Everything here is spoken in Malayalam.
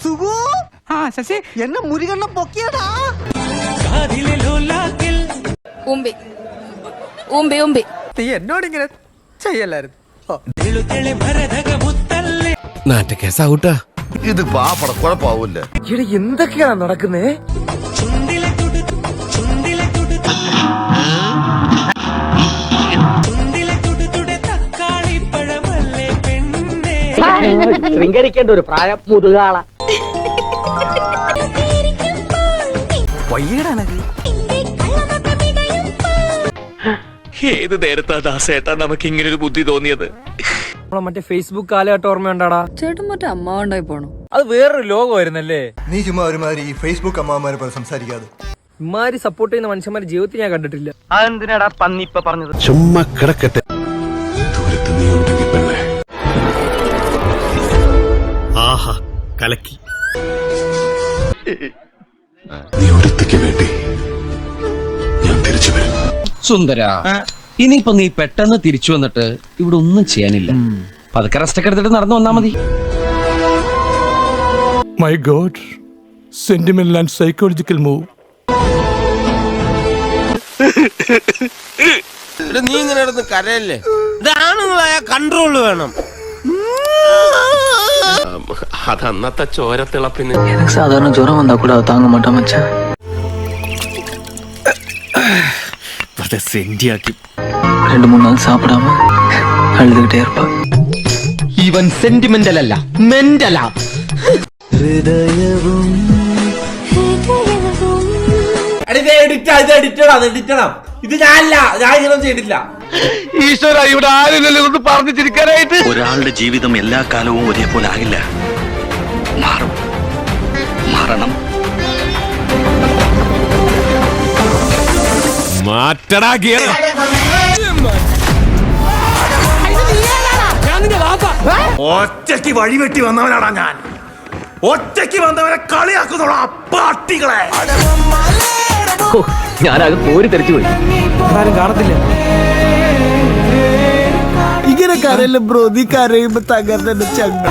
സുഖു ശശി എന്നെ മുരുകണ്ണം പൊക്കിയടാ. ഉമ്പി ഉമ്പി ഉമ്പി നീ എന്നോടിങ്ങനെ ചെയ്യല്ലായിരുന്നു. നാട്ടക്കേസാവൂട്ടാ. ഇത് പാപ്പട കുഴപ്പാവൂല്ല. ഇവിടെ എന്തൊക്കെയാണ് നടക്കുന്നേ? ശൃംഗരിക്കേണ്ട ഒരു പ്രായം മുതുകാള. ഏത് നേരത്താ ദാസേട്ടാ നമുക്ക് ഇങ്ങനെ ഒരു ബുദ്ധി തോന്നിയത്? മറ്റേ ഫേസ്ബുക്ക് കാലഘട്ടം ഓർമ്മയുണ്ടാടാ? ചേട്ടൻ മറ്റേ അമ്മ ഉണ്ടായി പോണു. അത് വേറൊരു ലോകമായിരുന്നല്ലേ. നീ ചുമ്മാ ഒരുമാതിരി ഈ ഫേസ്ബുക്ക് അമ്മമാരെ പോലെ സംസാരിക്കാതെ. ഇമാരി സപ്പോർട്ട് ചെയ്യുന്ന മനുഷ്യന്മാരെ ജീവിതത്തിൽ ഞാൻ കണ്ടിട്ടില്ല. അതെന്തിനാടാ പന്നി ഇപ്പൊ പറഞ്ഞത്? ചുമ്മാ കിടക്കട്ടെ. ആഹാ കലക്കി. നീ ഒരുത്തിക്ക് വേണ്ടി ഞാൻ തിരിച്ചു വരും. സുന്ദര, ഇനിയിപ്പൊ നീ പെട്ടെന്ന് തിരിച്ചു വന്നിട്ട് ഇവിടെ ഒന്നും ചെയ്യാനില്ല. പതുക്കെ റെസ്റ്റ് ഒക്കെ എടുത്തിട്ട് നടന്നു വന്നാ മതി. My God, sentimental and psychological move. നീ ഇങ്ങനെ നടന്ന് കരയല്ലേ? ഇതാണുങ്ങളായ കൺട്രോൾ വേണം. അത് അന്നത്തെ ചോരത്തിളപ്പിന്. സാധാരണ ജ്വരം വന്നാ കൂടെ താങ്ങ മാട്ടാ മച്ചാ. സെന്റിയാക്കി 2-3 നാൾ സാപ്പിടാമ അഴുതുകിട്ടേ ഇരുപ്പ. ഇവൻ സെന്റിമെന്റൽ അല്ല, മെന്റലാ. ഇത് ഞാനല്ല, ഞാൻ ഇങ്ങനെ ചെയ്തിട്ടില്ല. ഈശ്വര, ഇവിടെ ആരില്ലല്ലോ ഒന്ന് പറഞ്ഞു ചിരിക്കാനായിട്ട്. ഒരാളുടെ ജീവിതം എല്ലാ കാലവും ഒരേപോലെ ആകില്ല. മാറും, മാറണം. മാറ്റടാ ഗിയർ. ഒറ്റയ്ക്ക് വഴിവെട്ടി വന്നവനാടാ ഞാൻ. ഒറ്റയ്ക്ക് വന്നവനെ കളിയാക്കുന്നുള്ള പാട്ടികളെ. ഞാനത് കോരി തെറിച്ചു പോയി. ആരും കാണത്തില്ല. ഇങ്ങനെ കരയില്ല ബ്രോ, നീ കരയുമ്പോ തകർന്നെ ചങ്ക.